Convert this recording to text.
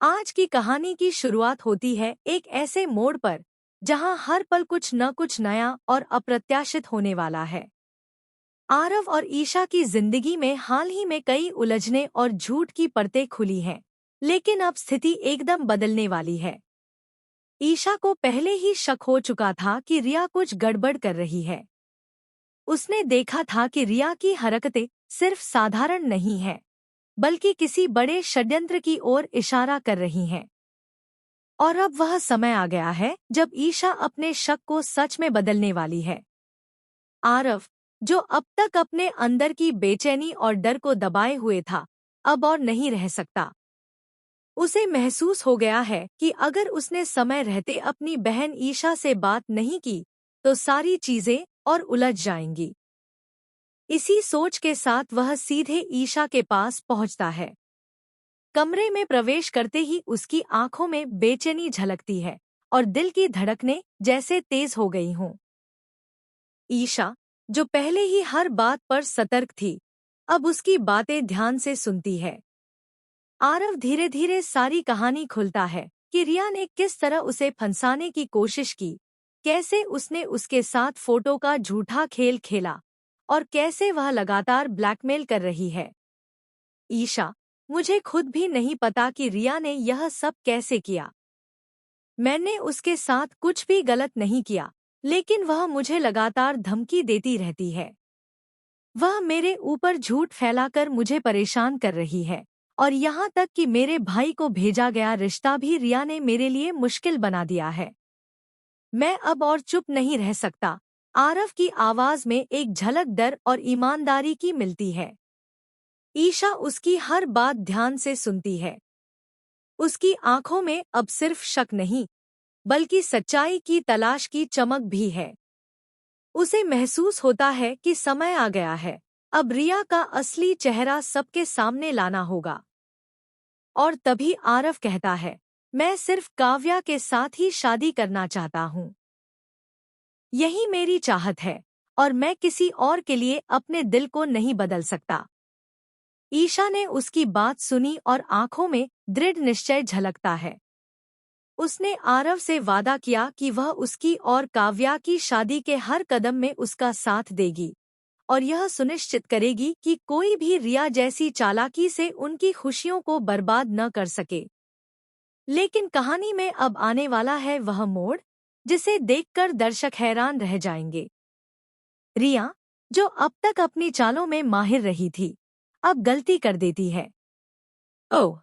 आज की कहानी की शुरुआत होती है एक ऐसे मोड़ पर जहां हर पल कुछ न कुछ नया और अप्रत्याशित होने वाला है। आरव और ईशा की जिंदगी में हाल ही में कई उलझने और झूठ की परतें खुली हैं, लेकिन अब स्थिति एकदम बदलने वाली है। ईशा को पहले ही शक हो चुका था कि रिया कुछ गड़बड़ कर रही है। उसने देखा था कि रिया की हरकतें सिर्फ साधारण नहीं हैं, बल्कि किसी बड़े षड्यंत्र की ओर इशारा कर रही हैं। और अब वह समय आ गया है जब ईशा अपने शक को सच में बदलने वाली है। आरव, जो अब तक अपने अंदर की बेचैनी और डर को दबाए हुए था, अब और नहीं रह सकता। उसे महसूस हो गया है कि अगर उसने समय रहते अपनी बहन ईशा से बात नहीं की, तो सारी चीजें और उलझ जाएंगी। इसी सोच के साथ वह सीधे ईशा के पास पहुंचता है। कमरे में प्रवेश करते ही उसकी आंखों में बेचैनी झलकती है और दिल की धड़कनें जैसे तेज हो गई हों। ईशा, जो पहले ही हर बात पर सतर्क थी, अब उसकी बातें ध्यान से सुनती है। आरव धीरे धीरे सारी कहानी खुलता है कि रिया ने किस तरह उसे फंसाने की कोशिश की, कैसे उसने उसके साथ फोटो का झूठा खेल खेला और कैसे वह लगातार ब्लैकमेल कर रही है। ईशा, मुझे खुद भी नहीं पता कि रिया ने यह सब कैसे किया। मैंने उसके साथ कुछ भी गलत नहीं किया, लेकिन वह मुझे लगातार धमकी देती रहती है। वह मेरे ऊपर झूठ फैलाकर मुझे परेशान कर रही है, और यहाँ तक कि मेरे भाई को भेजा गया रिश्ता भी रिया ने मेरे लिए मुश्किल बना दिया है। मैं अब और चुप नहीं रह सकता। आरव की आवाज में एक झलक डर और ईमानदारी की मिलती है। ईशा उसकी हर बात ध्यान से सुनती है। उसकी आंखों में अब सिर्फ शक नहीं, बल्कि सच्चाई की तलाश की चमक भी है। उसे महसूस होता है कि समय आ गया है, अब रिया का असली चेहरा सबके सामने लाना होगा। और तभी आरव कहता है, मैं सिर्फ काव्या के साथ ही शादी करना चाहता हूँ। यही मेरी चाहत है, और मैं किसी और के लिए अपने दिल को नहीं बदल सकता। ईशा ने उसकी बात सुनी और आंखों में दृढ़ निश्चय झलकता है। उसने आरव से वादा किया कि वह उसकी और काव्या की शादी के हर कदम में उसका साथ देगी, और यह सुनिश्चित करेगी कि कोई भी रिया जैसी चालाकी से उनकी खुशियों को बर्बाद न कर सके। लेकिन कहानी में अब आने वाला है वह मोड़, जिसे देखकर दर्शक हैरान रह जाएंगे। रिया, जो अब तक अपनी चालों में माहिर रही थी, अब गलती कर देती है। ओह!